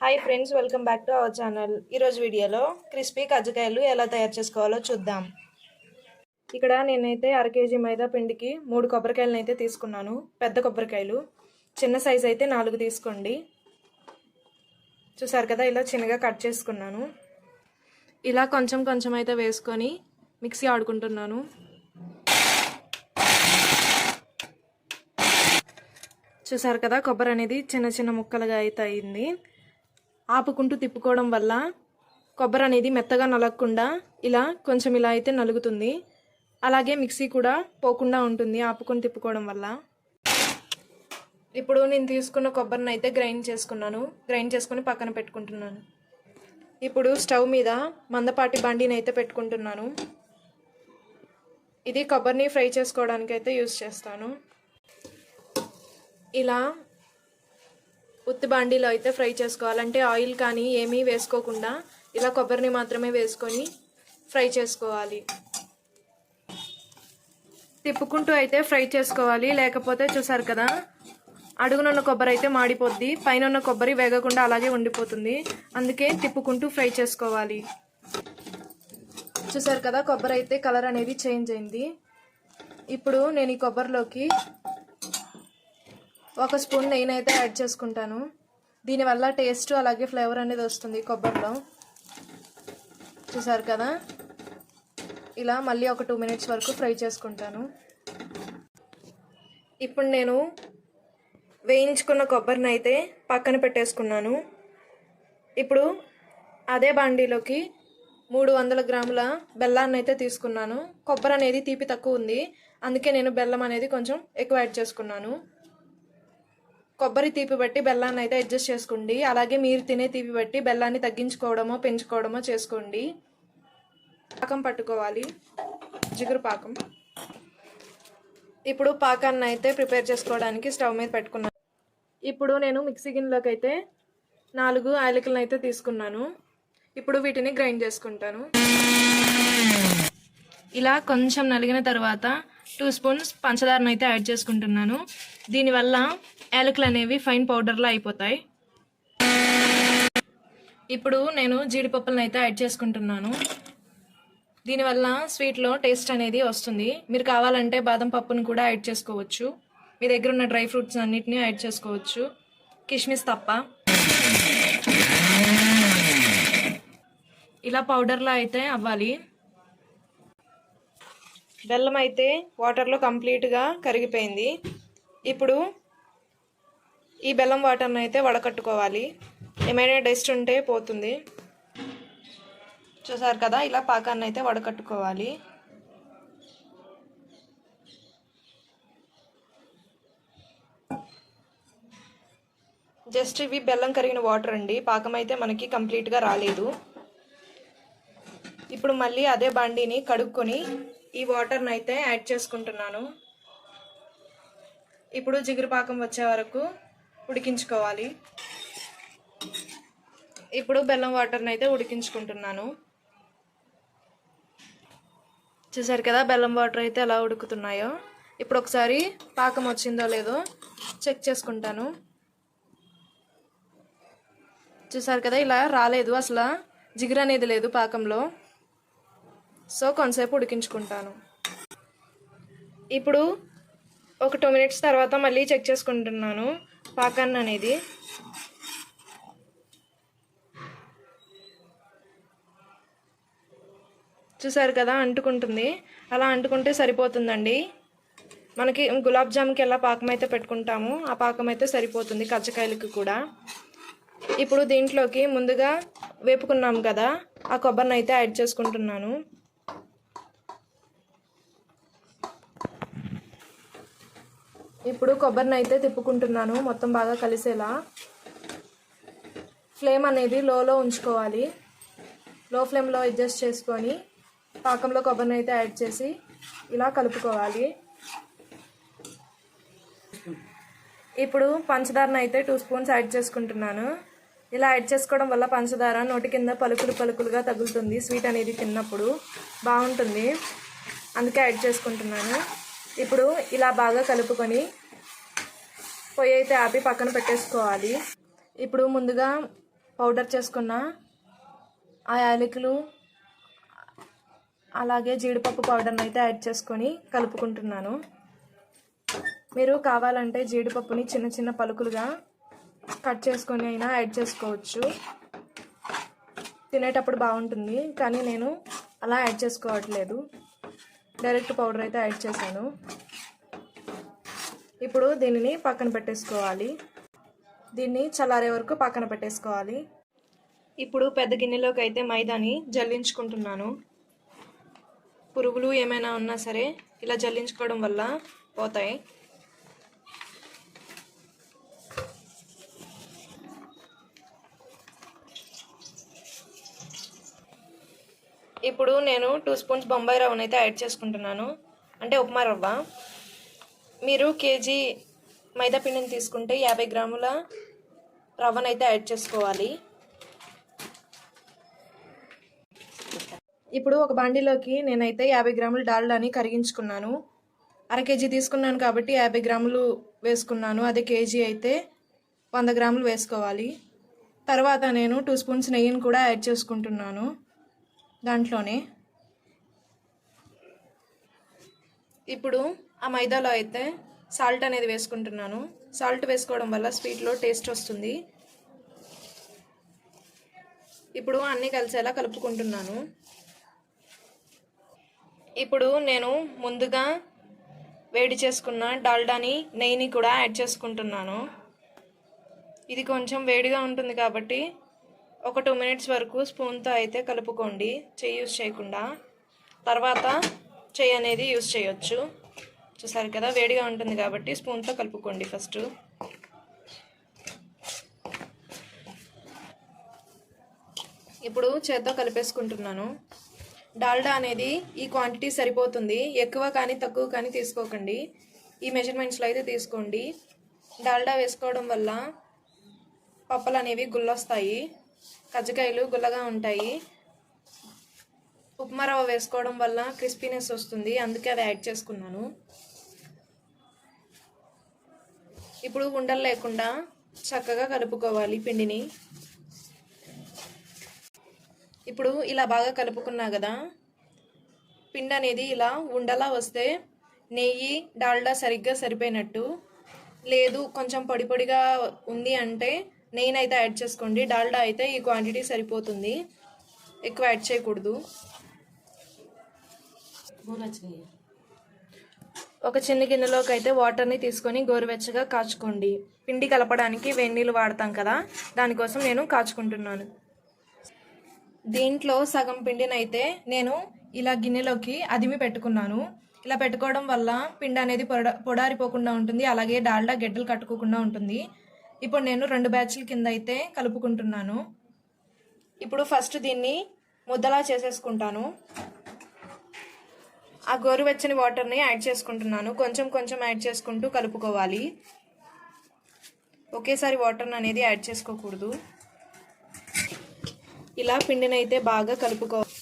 Hi friends, welcome back to our channel. ఈరోజు వీడియోలో crispy కజ్జికాయలు ఎలా తయారు చేసుకోవాలో చూద్దాం. ఇక్కడ నేనైతే 1/2 kg మైదా పిండికి 3 కొబ్బరికాయలను అయితే తీసుకున్నాను. పెద్ద కొబ్బరికాయలు, చిన్న సైజ్ అయితే 4 తీసుకోండి. చూసారు కదా, ఇలా చిన్నగా కట్ చేసుకున్నాను. ఇలా కొంచెం కొంచెం అయితే వేసుకొని మిక్సీ ఆడుకుంటున్నాను. చూసారు కదా, కొబ్బరి అనేది చిన్న చిన్న ముక్కలుగా అయితే అయింది. ఆపుకుంటూ తిప్పుకోవడం వల్ల కొబ్బరి అనేది మెత్తగా నలగకుండా ఇలా కొంచెం ఇలా అయితే నలుగుతుంది. అలాగే మిక్సీ కూడా పోకుండా ఉంటుంది ఆపుకొని తిప్పుకోవడం వల్ల. ఇప్పుడు నేను తీసుకున్న కొబ్బరిని అయితే గ్రైండ్ చేసుకొని పక్కన పెట్టుకుంటున్నాను. ఇప్పుడు స్టవ్ మీద మందపాటి బండిని అయితే పెట్టుకుంటున్నాను. ఇది కొబ్బరిని ఫ్రై చేసుకోవడానికి అయితే యూజ్ చేస్తాను. ఇలా ఉత్తి బాండీలో అయితే ఫ్రై చేసుకోవాలంటే ఆయిల్ కానీ ఏమీ వేసుకోకుండా ఇలా కొబ్బరిని మాత్రమే వేసుకొని ఫ్రై చేసుకోవాలి. తిప్పుకుంటూ అయితే ఫ్రై చేసుకోవాలి, లేకపోతే చూసారు కదా అడుగునున్న కొబ్బరి అయితే మాడిపోద్ది, పైన ఉన్న కొబ్బరి వేగకుండా అలాగే ఉండిపోతుంది. అందుకే తిప్పుకుంటూ ఫ్రై చేసుకోవాలి. చూసారు కదా, కొబ్బరి అయితే కలర్ అనేది చేంజ్ అయింది. ఇప్పుడు నేను ఈ కొబ్బరిలోకి 1 స్పూన్ నెయ్యి అయితే యాడ్ చేసుకుంటాను. దీనివల్ల టేస్ట్ అలాగే ఫ్లేవర్ అనేది వస్తుంది కొబ్బరిలో. చూసారు కదా, ఇలా మళ్ళీ ఒక 2 మినిట్స్ వరకు ఫ్రై చేసుకుంటాను. ఇప్పుడు నేను వేయించుకున్న కొబ్బరిని అయితే పక్కన పెట్టేసుకున్నాను. ఇప్పుడు అదే బాండీలోకి 300 గ్రాముల బెల్లాన్ని అయితే తీసుకున్నాను. కొబ్బరి అనేది తీపి తక్కువ ఉంది, అందుకే నేను బెల్లం అనేది కొంచెం ఎక్కువ యాడ్ చేసుకున్నాను. కొబ్బరి తీపి బట్టి బెల్లాన్ని అయితే అడ్జస్ట్ చేసుకోండి. అలాగే మీరు తినే తీపి బట్టి బెల్లాన్ని తగ్గించుకోవడమో పెంచుకోవడమో చేసుకోండి. పాకం పట్టుకోవాలి, జిగురు పాకం. ఇప్పుడు పాకాన్ని అయితే ప్రిపేర్ చేసుకోవడానికి స్టవ్ మీద పెట్టుకున్నాను. ఇప్పుడు నేను మిక్సీ గిన్నెలోకి అయితే 4 యాలకులను అయితే తీసుకున్నాను. ఇప్పుడు వీటిని గ్రైండ్ చేసుకుంటాను. ఇలా కొంచెం నలిగిన తర్వాత 2 స్పూన్స్ పంచదారను అయితే యాడ్ చేసుకుంటున్నాను. దీనివల్ల యాలకులు అనేవి ఫైన్ పౌడర్లా అయిపోతాయి. ఇప్పుడు నేను జీడిపప్పులను అయితే యాడ్ చేసుకుంటున్నాను. దీనివల్ల స్వీట్లో టేస్ట్ అనేది వస్తుంది. మీరు కావాలంటే బాదం పప్పును కూడా యాడ్ చేసుకోవచ్చు. మీ దగ్గర ఉన్న డ్రై ఫ్రూట్స్ అన్నిటిని యాడ్ చేసుకోవచ్చు, కిస్మిస్ తప్ప. ఇలా పౌడర్లా అయితే అవ్వాలి. బెల్లం అయితే వాటర్లో కంప్లీట్గా కరిగిపోయింది. ఇప్పుడు ఈ బెల్లం వాటర్ని అయితే వడకట్టుకోవాలి, ఏమైనా డస్ట్ ఉంటే పోతుంది. చూసారు కదా, ఇలా పాకాన్ని అయితే వడకట్టుకోవాలి. జస్ట్ ఇవి బెల్లం కరిగిన వాటర్ అండి, పాకం అయితే మనకి కంప్లీట్గా రాలేదు. ఇప్పుడు మళ్ళీ అదే బాండీని కడుక్కొని ఈ వాటర్ని అయితే యాడ్ చేసుకుంటున్నాను. ఇప్పుడు జిగురు పాకం వచ్చే వరకు ఉడికించుకోవాలి. ఇప్పుడు బెల్లం వాటర్ని అయితే ఉడికించుకుంటున్నాను. చూసారు కదా, బెల్లం వాటర్ అయితే ఎలా ఉడుకుతున్నాయో. ఇప్పుడు ఒకసారి పాకం వచ్చిందో లేదో చెక్ చేసుకుంటాను. చూసారు కదా, ఇలా రాలేదు, అసలు జిగురు అనేది లేదు పాకంలో. సో కొంతసేపు ఉడికించుకుంటాను. ఇప్పుడు ఒక 2 మినిట్స్ తర్వాత మళ్ళీ చెక్ చేసుకుంటున్నాను పాకాన్ని అనేది. చూసారు కదా, అంటుకుంటుంది. అలా అంటుకుంటే సరిపోతుందండి. మనకి గులాబ్ జామ్కి ఎలా పాకం అయితే పెట్టుకుంటామో ఆ పాకం అయితే సరిపోతుంది కజ్జికాయలకి కూడా. ఇప్పుడు దీంట్లోకి ముందుగా వేపుకున్నాం కదా ఆ కొబ్బరిని అయితే యాడ్ చేసుకుంటున్నాను. ఇప్పుడు కొబ్బరిని అయితే తిప్పుకుంటున్నాను మొత్తం బాగా కలిసేలా. ఫ్లేమ్ అనేది లోలో ఉంచుకోవాలి. లో ఫ్లేమ్లో అడ్జస్ట్ చేసుకొని పాకంలో కొబ్బరిని అయితే యాడ్ చేసి ఇలా కలుపుకోవాలి. ఇప్పుడు పంచదారను అయితే 2 స్పూన్స్ యాడ్ చేసుకుంటున్నాను. ఇలా యాడ్ చేసుకోవడం వల్ల పంచదార నోటి కింద పలుకులుగా తగులుతుంది. స్వీట్ అనేది తిన్నప్పుడు బాగుంటుంది, అందుకే యాడ్ చేసుకుంటున్నాను. ఇప్పుడు ఇలా బాగా కలుపుకొని పొయ్యి అయితే ఆపి పక్కన పెట్టేసుకోవాలి. ఇప్పుడు ముందుగా పౌడర్ చేసుకున్న ఆ యాలకులు అలాగే జీడిపప్పు పౌడర్ని అయితే యాడ్ చేసుకొని కలుపుకుంటున్నాను. మీరు కావాలంటే జీడిపప్పుని చిన్న చిన్న పలుకులుగా కట్ చేసుకొని అయినా యాడ్ చేసుకోవచ్చు, తినేటప్పుడు బాగుంటుంది. కానీ నేను అలా యాడ్ చేసుకోవట్లేదు, డైరెక్ట్ పౌడర్ అయితే యాడ్ చేశాను. ఇప్పుడు దీనిని పక్కన పెట్టేసుకోవాలి. దీన్ని చల్లారే వరకు పక్కన పెట్టేసుకోవాలి. ఇప్పుడు పెద్ద గిన్నెలోకి అయితే మైదాని జల్లించుకుంటున్నాను. పురుగులు ఏమైనా ఉన్నా సరే ఇలా జల్లించుకోవడం వల్ల పోతాయి. ఇప్పుడు నేను 2 స్పూన్స్ బొంబాయి రవ్వను అయితే యాడ్ చేసుకుంటున్నాను, అంటే ఉప్మా రవ్వ. మీరు కేజీ మైదా పిండిని తీసుకుంటే 50 గ్రాముల రవ్వను అయితే యాడ్ చేసుకోవాలి. ఇప్పుడు ఒక బాండీలోకి నేనైతే 50 గ్రాముల డాల్డాని కరిగించుకున్నాను. అర కేజీ తీసుకున్నాను కాబట్టి 50 గ్రాములు వేసుకున్నాను. అదే కేజీ అయితే 100 గ్రాములు వేసుకోవాలి. తర్వాత నేను 2 స్పూన్స్ నెయ్యిని కూడా యాడ్ చేసుకుంటున్నాను దాంట్లోనే. ఇప్పుడు ఆ మైదాలో అయితే సాల్ట్ అనేది వేసుకుంటున్నాను. సాల్ట్ వేసుకోవడం వల్ల స్వీట్లో టేస్ట్ వస్తుంది. ఇప్పుడు అన్నీ కలిసేలా కలుపుకుంటున్నాను. ఇప్పుడు నేను ముందుగా వేడి చేసుకున్న డాల్డాని నెయ్యిని కూడా యాడ్ చేసుకుంటున్నాను. ఇది కొంచెం వేడిగా ఉంటుంది కాబట్టి ఒక 2 మినిట్స్ వరకు స్పూన్తో అయితే కలుపుకోండి, చెయ్యి యూజ్ చేయకుండా. తర్వాత చెయ్యి అనేది యూజ్ చేయొచ్చు. చూసారు కదా, వేడిగా ఉంటుంది కాబట్టి స్పూన్తో కలుపుకోండి ఫస్ట్. ఇప్పుడు చేత్తో కలిపేసుకుంటున్నాను. డాల్డా అనేది ఈ క్వాంటిటీ సరిపోతుంది, ఎక్కువ కానీ తక్కువ కానీ తీసుకోకండి. ఈ మెజర్మెంట్స్లో అయితే తీసుకోండి. డాల్డా వేసుకోవడం వల్ల పప్పలు అనేవి గుల్లొస్తాయి, కజ్జికాయలు గుల్లగా ఉంటాయి. ఉప్మా రవ్వ వేసుకోవడం వల్ల క్రిస్పీనెస్ వస్తుంది, అందుకే అది యాడ్ చేసుకున్నాను. ఇప్పుడు ఉండలు లేకుండా చక్కగా కలుపుకోవాలి పిండిని. ఇప్పుడు ఇలా బాగా కలుపుకున్నా కదా, పిండి అనేది ఇలా ఉండలా వస్తే నెయ్యి డాల్డా సరిగ్గా సరిపోయినట్టు. లేదు కొంచెం పొడి పొడిగా ఉంది అంటే నెయ్యిని అయితే యాడ్ చేసుకోండి. డాల్డా అయితే ఈ క్వాంటిటీ సరిపోతుంది, ఎక్కువ యాడ్ చేయకూడదు. ఒక చిన్న గిన్నెలోకి అయితే వాటర్ని తీసుకొని గోరువెచ్చగా కాచుకోండి. పిండి కలపడానికి వేడి నీళ్ళు వాడతాం కదా, దానికోసం నేను కాచుకుంటున్నాను. దీంట్లో సగం పిండినైతే నేను ఇలా గిన్నెలోకి అదిమి పెట్టుకున్నాను. ఇలా పెట్టుకోవడం వల్ల పిండి అనేది పొడారిపోకుండా ఉంటుంది, అలాగే డాల్డా గెడ్డలు కట్టుకోకుండా ఉంటుంది. ఇప్పుడు నేను 2 బ్యాచ్ల కింద అయితే కలుపుకుంటున్నాను. ఇప్పుడు ఫస్ట్ దీన్ని ముద్దలా చేసేసుకుంటాను. ఆ గోరువెచ్చని వాటర్ని యాడ్ చేసుకుంటున్నాను. కొంచెం కొంచెం యాడ్ చేసుకుంటూ కలుపుకోవాలి, ఒకేసారి వాటర్ని అనేది యాడ్ చేసుకోకూడదు. ఇలా పిండిని అయితే బాగా కలుపుకోవాలి.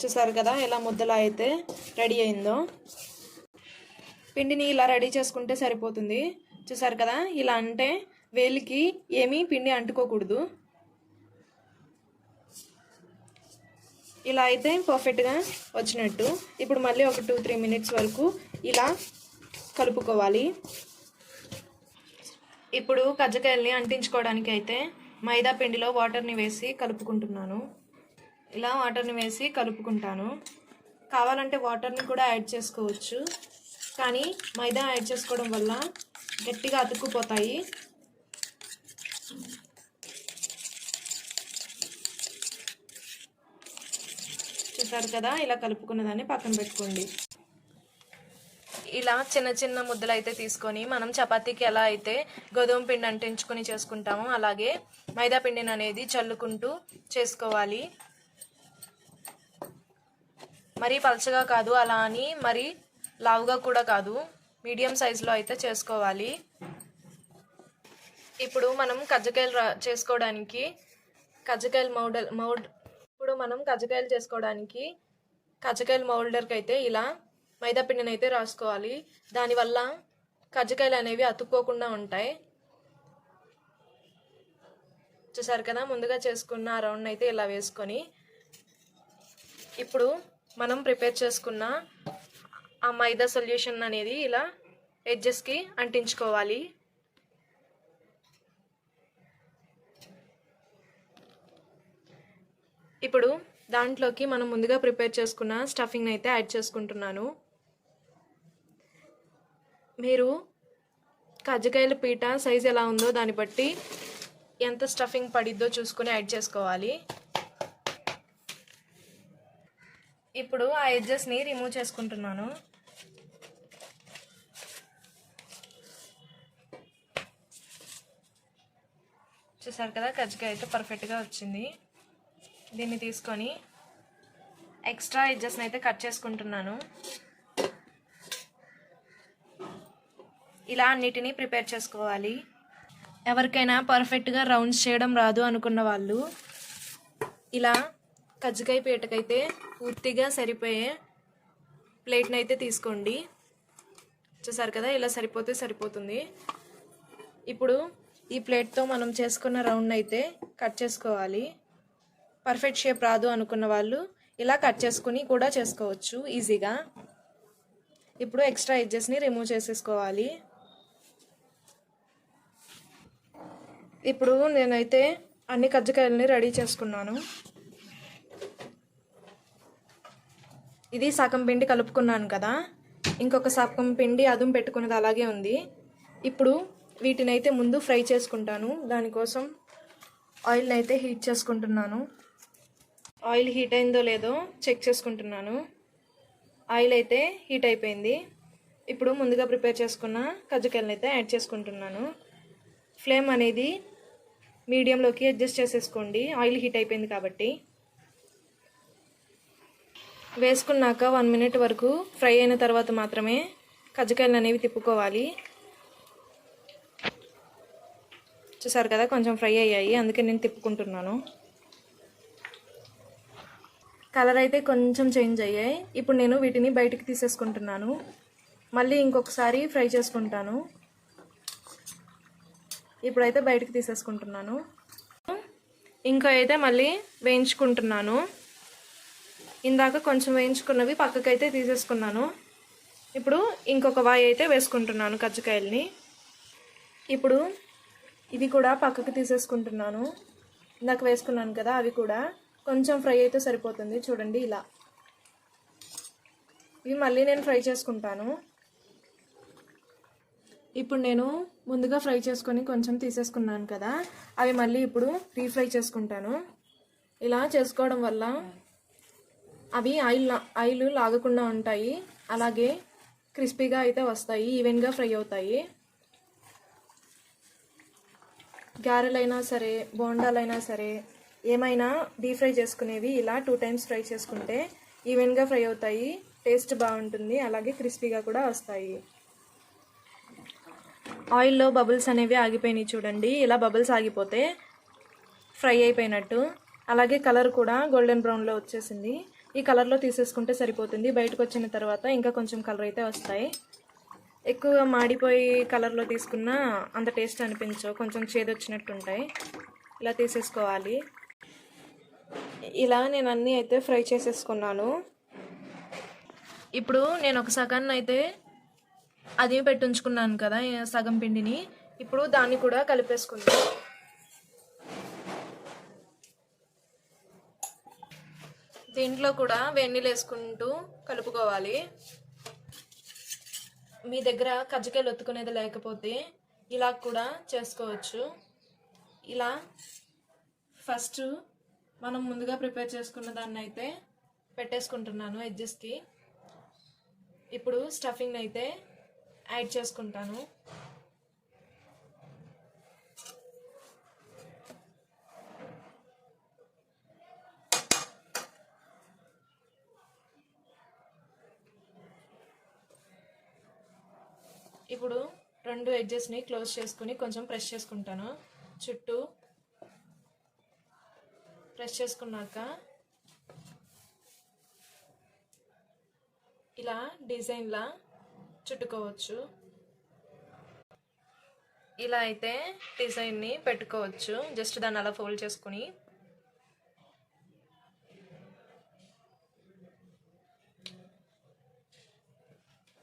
చూసారు కదా ఎలా ముద్దలా అయితే రెడీ అయిందో. పిండిని ఇలా రెడీ చేసుకుంటే సరిపోతుంది. చూసారు కదా, ఇలా అంటే వేలికి ఏమీ పిండి అంటుకోకూడదు. ఇలా అయితే పర్ఫెక్ట్గా వచ్చినట్టు. ఇప్పుడు మళ్ళీ ఒక 2-3 మినిట్స్ వరకు ఇలా కలుపుకోవాలి. ఇప్పుడు కజ్జికాయల్ని అంటించుకోవడానికి అయితే మైదా పిండిలో వాటర్ని వేసి కలుపుకుంటున్నాను. ఇలా వాటర్ని వేసి కలుపుకుంటాను. కావాలంటే వాటర్ని కూడా యాడ్ చేసుకోవచ్చు, కానీ మైదా యాడ్ చేసుకోవడం వల్ల గట్టిగా అతుక్కుపోతాయి. చూసారు కదా, ఇలా కలుపుకున్న దాన్ని పక్కన పెట్టుకోండి. ఇలా చిన్న చిన్న ముద్దలు అయితే తీసుకొని మనం చపాతీకి ఎలా అయితే గోధుమ పిండి అంటించుకొని చేసుకుంటామో అలాగే మైదా పిండిని అనేది చల్లుకుంటూ చేసుకోవాలి. మరీ పలచగా కాదు, అలా అని మరీ లావుగా కూడా కాదు, మీడియం సైజులో అయితే చేసుకోవాలి. ఇప్పుడు మనం కజ్జికాయలు చేసుకోవడానికి కజ్జికాయల మౌల్డర్కి అయితే ఇలా మైదా పిండిని అయితే రాసుకోవాలి. దానివల్ల కజ్జికాయలు అనేవి అతుక్కోకుండా ఉంటాయి. చూసారు కదా, ముందుగా చేసుకున్న రౌండ్ అయితే ఇలా వేసుకొని ఇప్పుడు మనం ప్రిపేర్ చేసుకున్న ఆ మైదా సొల్యూషన్ అనేది ఇలా ఎడ్జెస్కి అంటించుకోవాలి. ఇప్పుడు దాంట్లోకి మనం ముందుగా ప్రిపేర్ చేసుకున్న స్టఫింగ్ అయితే యాడ్ చేసుకుంటున్నాను. మీరు కజ్జికాయల పీట సైజ్ ఎలా ఉందో దాన్ని బట్టి ఎంత స్టఫింగ్ పడిద్దో చూసుకొని యాడ్ చేసుకోవాలి. ఇప్పుడు ఆ ఎడ్జెస్ని రిమూవ్ చేసుకుంటున్నాను. చూసారు కదా, కజ్జికాయ అయితే పర్ఫెక్ట్గా వచ్చింది. దీన్ని తీసుకొని ఎక్స్ట్రా ఎడ్జెస్ని అయితే కట్ చేసుకుంటున్నాను. ఇలా అన్నిటినీ ప్రిపేర్ చేసుకోవాలి. ఎవరికైనా పర్ఫెక్ట్గా రౌండ్స్ చేయడం రాదు అనుకున్న వాళ్ళు ఇలా కజ్జికాయ పీటకైతే పూర్తిగా సరిపోయే ప్లేట్ని అయితే తీసుకోండి. చూసారు కదా, ఇలా సరిపోతే సరిపోతుంది. ఇప్పుడు ఈ ప్లేట్తో మనం చేసుకున్న రౌండ్ అయితే కట్ చేసుకోవాలి. పర్ఫెక్ట్ షేప్ రాదు అనుకున్న వాళ్ళు ఇలా కట్ చేసుకుని కూడా చేసుకోవచ్చు ఈజీగా. ఇప్పుడు ఎక్స్ట్రా ఎడ్జెస్ని రిమూవ్ చేసేసుకోవాలి. ఇప్పుడు నేనైతే అన్ని కజ్జికాయలని రెడీ చేసుకున్నాను. ఇది సగం పిండి కలుపుకున్నాను కదా, ఇంకొక సగం పిండి అదుం పెట్టుకున్నది అలాగే ఉంది. ఇప్పుడు వీటిని అయితే ముందు ఫ్రై చేసుకుంటాను. దానికోసం ఆయిల్ని అయితే హీట్ చేసుకుంటున్నాను. ఆయిల్ హీట్ అయిందో లేదో చెక్ చేసుకుంటున్నాను. ఆయిల్ అయితే హీట్ అయిపోయింది. ఇప్పుడు ముందుగా ప్రిపేర్ చేసుకున్న కజ్జికాయలను అయితే యాడ్ చేసుకుంటున్నాను. ఫ్లేమ్ అనేది మీడియంలోకి అడ్జస్ట్ చేసేసుకోండి, ఆయిల్ హీట్ అయిపోయింది కాబట్టి. వేసుకున్నాక 1 మినిట్ వరకు ఫ్రై అయిన తర్వాత మాత్రమే కజ్జికాయలు అనేవి తిప్పుకోవాలి. చూసారు కదా, కొంచెం ఫ్రై అయ్యాయి, అందుకే నేను తిప్పుకుంటున్నాను. కలర్ అయితే కొంచెం చేంజ్ అయ్యాయి. ఇప్పుడు నేను వీటిని బయటికి తీసేసుకుంటున్నాను. మళ్ళీ ఇంకొకసారి ఫ్రై చేసుకుంటాను. ఇప్పుడైతే బయటికి తీసేసుకుంటున్నాను. ఇంకా అయితే మళ్ళీ వేయించుకుంటున్నాను. ఇందాక కొంచెం వేయించుకున్నవి పక్కకైతే తీసేసుకున్నాను. ఇప్పుడు ఇంకొక వాయి అయితే వేసుకుంటున్నాను కజ్జికాయల్ని. ఇప్పుడు ఇవి కూడా పక్కకు తీసేసుకుంటున్నాను. ఇందాక వేసుకున్నాను కదా, అవి కూడా కొంచెం ఫ్రై అయితే సరిపోతుంది. చూడండి ఇలా. ఇవి మళ్ళీ నేను ఫ్రై చేసుకుంటాను. ఇప్పుడు నేను ముందుగా ఫ్రై చేసుకొని కొంచెం తీసేసుకున్నాను కదా, అవి మళ్ళీ ఇప్పుడు రీఫ్రై చేసుకుంటాను. ఇలా చేసుకోవడం వల్ల అవి ఆయిల్ లాగకుండా ఉంటాయి, అలాగే క్రిస్పీగా అయితే వస్తాయి, ఈవెన్గా ఫ్రై అవుతాయి. గారెలైనా సరే, బోండాలైనా సరే, ఏమైనా డీప్ ఫ్రై చేసుకునేవి ఇలా 2 టైమ్స్ ఫ్రై చేసుకుంటే ఈవెన్గా ఫ్రై అవుతాయి, టేస్ట్ బాగుంటుంది, అలాగే క్రిస్పీగా కూడా వస్తాయి. ఆయిల్లో బబుల్స్ అనేవి ఆగిపోయినాయి చూడండి. ఇలా బబుల్స్ ఆగిపోతే ఫ్రై అయిపోయినట్టు. అలాగే కలర్ కూడా గోల్డెన్ బ్రౌన్లో వచ్చేసింది. ఈ కలర్లో తీసేసుకుంటే సరిపోతుంది. బయటకు వచ్చిన తర్వాత ఇంకా కొంచెం కలర్ అయితే వస్తాయి. ఎక్కువగా మాడిపోయి కలర్లో తీసుకున్నా అంత టేస్ట్ అనిపించవు, కొంచెం చేదొచ్చినట్టు ఉంటాయి. ఇలా తీసేసుకోవాలి. ఇలా నేను అన్నీ అయితే ఫ్రై చేసేసుకున్నాను. ఇప్పుడు నేను ఒక సగాన్ని అయితే అది పెట్టుంచుకున్నాను కదా సగం పిండిని, ఇప్పుడు దాన్ని కూడా కలిపేసుకుందాం. దీంట్లో కూడా వెన్నీళ్ళు వేసుకుంటూ కలుపుకోవాలి. మీ దగ్గర కజ్జికాయలు ఒత్తుకునేది లేకపోతే ఇలా కూడా చేసుకోవచ్చు. ఇలా ఫస్ట్ మనం ముందుగా ప్రిపేర్ చేసుకున్న దాన్ని అయితే పెట్టేసుకుంటున్నాను ఎడ్జెస్కి. ఇప్పుడు స్టఫింగ్ అయితే యాడ్ చేసుకుంటాను. ఇప్పుడు 2 ఎడ్జెస్ని క్లోజ్ చేసుకుని కొంచెం ప్రెస్ చేసుకుంటాను. చుట్టూ ప్రెస్ చేసుకున్నాక ఇలా డిజైన్లా చుట్టుకోవచ్చు. ఇలా అయితే డిజైన్ని పెట్టుకోవచ్చు. జస్ట్ దాన్ని అలా ఫోల్డ్ చేసుకుని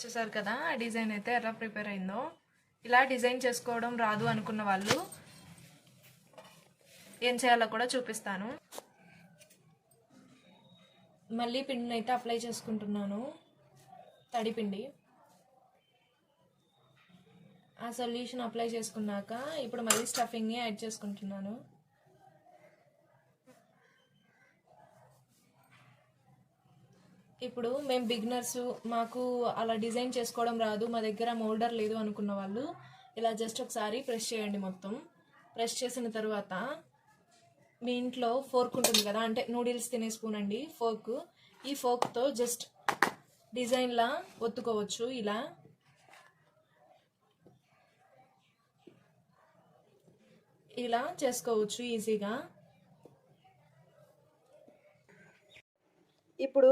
చూసారు కదా ఆ డిజైన్ అయితే ఎలా ప్రిపేర్ అయిందో. ఇలా డిజైన్ చేసుకోవడం రాదు అనుకున్న వాళ్ళు ఏం చేయాలో కూడా చూపిస్తాను. మళ్ళీ పిండిని అయితే అప్లై చేసుకుంటున్నాను, తడిపిండి. ఆ సొల్యూషన్ అప్లై చేసుకున్నాక ఇప్పుడు మళ్ళీ స్టఫింగ్ని యాడ్ చేసుకుంటున్నాను. ఇప్పుడు మేము బిగినర్స్, మాకు అలా డిజైన్ చేసుకోవడం రాదు, మా దగ్గర మోల్డర్ లేదు అనుకున్న వాళ్ళు ఇలా జస్ట్ ఒకసారి ప్రెస్ చేయండి. మొత్తం ప్రెస్ చేసిన తర్వాత మీ ఇంట్లో ఫోర్క్ ఉంటుంది కదా, అంటే నూడిల్స్ తినే స్పూన్ అండి, ఫోర్క్. ఈ ఫోర్క్తో జస్ట్ డిజైన్లా ఒత్తుకోవచ్చు. ఇలా చేసుకోవచ్చు ఈజీగా. ఇప్పుడు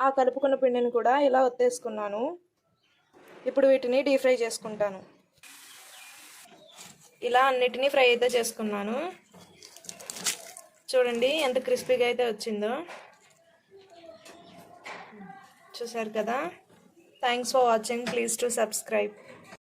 ఆ కలుపుకున్న పిండిని కూడా ఇలా ఒత్తేసుకున్నాను. ఇప్పుడు వీటిని డీప్ ఫ్రై చేసుకుంటాను. ఇలా అన్నిటినీ ఫ్రై అయితే చేసుకున్నాను. చూడండి ఎంత క్రిస్పీగా అయితే వచ్చిందో. చూసారు కదా. Thanks for watching. Please to subscribe.